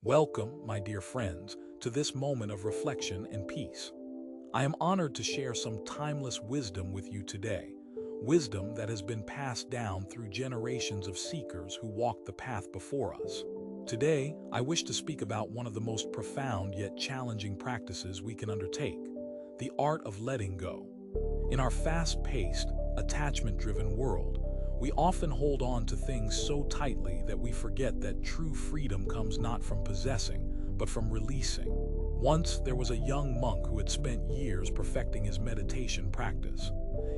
Welcome, my dear friends, to this moment of reflection and peace. I am honored to share some timeless wisdom with you today, wisdom that has been passed down through generations of seekers who walked the path before us. Today, I wish to speak about one of the most profound yet challenging practices we can undertake, the art of letting go. In our fast-paced, attachment-driven world, we often hold on to things so tightly that we forget that true freedom comes not from possessing, but from releasing. Once, there was a young monk who had spent years perfecting his meditation practice.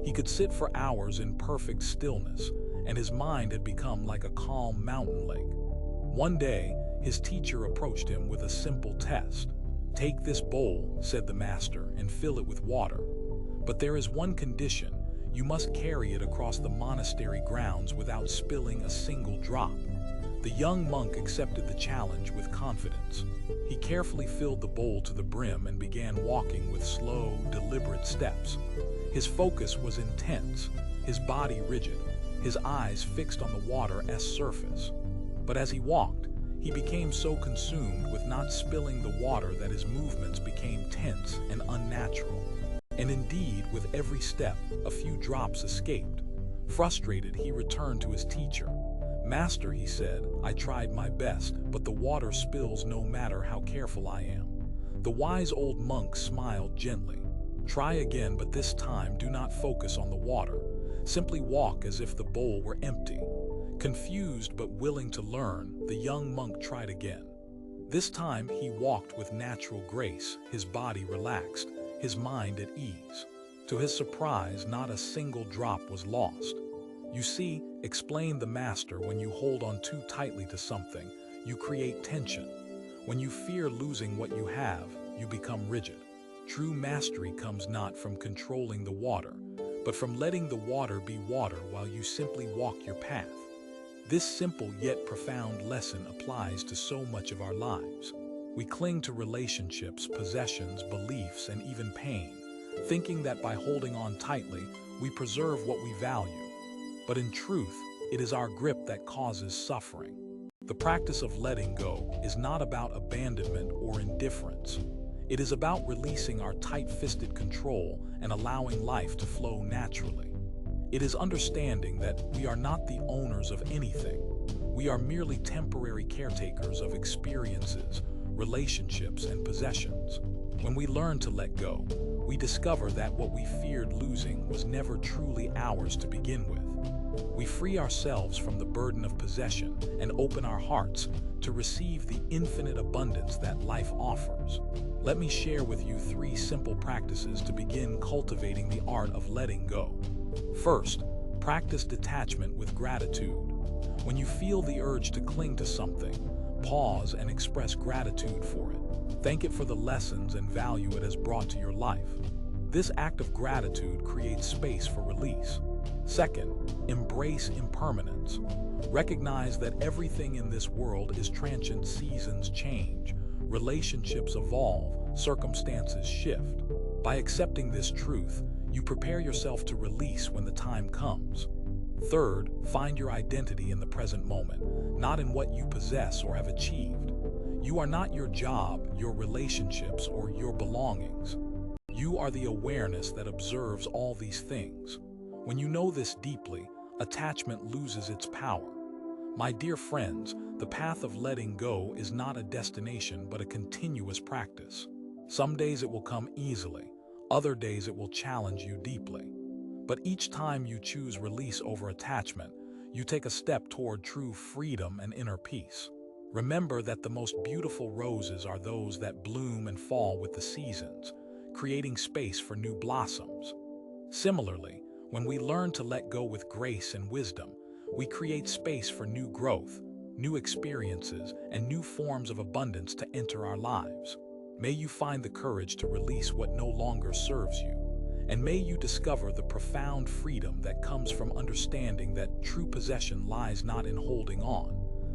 He could sit for hours in perfect stillness, and his mind had become like a calm mountain lake. One day, his teacher approached him with a simple test. "Take this bowl," said the master, "and fill it with water. But there is one condition. You must carry it across the monastery grounds without spilling a single drop." The young monk accepted the challenge with confidence. He carefully filled the bowl to the brim and began walking with slow, deliberate steps. His focus was intense, his body rigid, his eyes fixed on the water's surface. But as he walked, he became so consumed with not spilling the water that his movements became tense and unnatural. And indeed, with every step, a few drops escaped. Frustrated, he returned to his teacher. "Master," he said, "I tried my best, but the water spills no matter how careful I am." The wise old monk smiled gently. "Try again, but this time do not focus on the water. Simply walk as if the bowl were empty." Confused but willing to learn, the young monk tried again. This time, he walked with natural grace, his body relaxed, his mind at ease. To his surprise, not a single drop was lost. "You see," explained the master, "when you hold on too tightly to something, you create tension. When you fear losing what you have, you become rigid. True mastery comes not from controlling the water, but from letting the water be water while you simply walk your path." This simple yet profound lesson applies to so much of our lives. We cling to relationships, possessions, beliefs, and even pain, thinking that by holding on tightly, we preserve what we value. But in truth, it is our grip that causes suffering. The practice of letting go is not about abandonment or indifference. It is about releasing our tight-fisted control and allowing life to flow naturally. It is understanding that we are not the owners of anything. We are merely temporary caretakers of experiences, relationships, and possessions. When we learn to let go, we discover that what we feared losing was never truly ours to begin with. We free ourselves from the burden of possession and open our hearts to receive the infinite abundance that life offers. Let me share with you 3 simple practices to begin cultivating the art of letting go. First, practice detachment with gratitude. When you feel the urge to cling to something, pause and express gratitude for it. Thank it for the lessons and value it has brought to your life. This act of gratitude creates space for release. Second, embrace impermanence. Recognize that everything in this world is transient. Seasons change, relationships evolve, circumstances shift. By accepting this truth, you prepare yourself to release when the time comes. Third, find your identity in the present moment, not in what you possess or have achieved. You are not your job, your relationships, or your belongings. You are the awareness that observes all these things. When you know this deeply, attachment loses its power. My dear friends, the path of letting go is not a destination but a continuous practice. Some days it will come easily, other days it will challenge you deeply. But each time you choose release over attachment, you take a step toward true freedom and inner peace. Remember that the most beautiful roses are those that bloom and fall with the seasons, creating space for new blossoms. Similarly, when we learn to let go with grace and wisdom, we create space for new growth, new experiences, and new forms of abundance to enter our lives. May you find the courage to release what no longer serves you. And may you discover the profound freedom that comes from understanding that true possession lies not in holding on,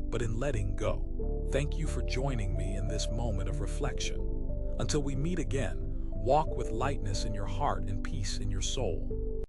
but in letting go. Thank you for joining me in this moment of reflection. Until we meet again, walk with lightness in your heart and peace in your soul.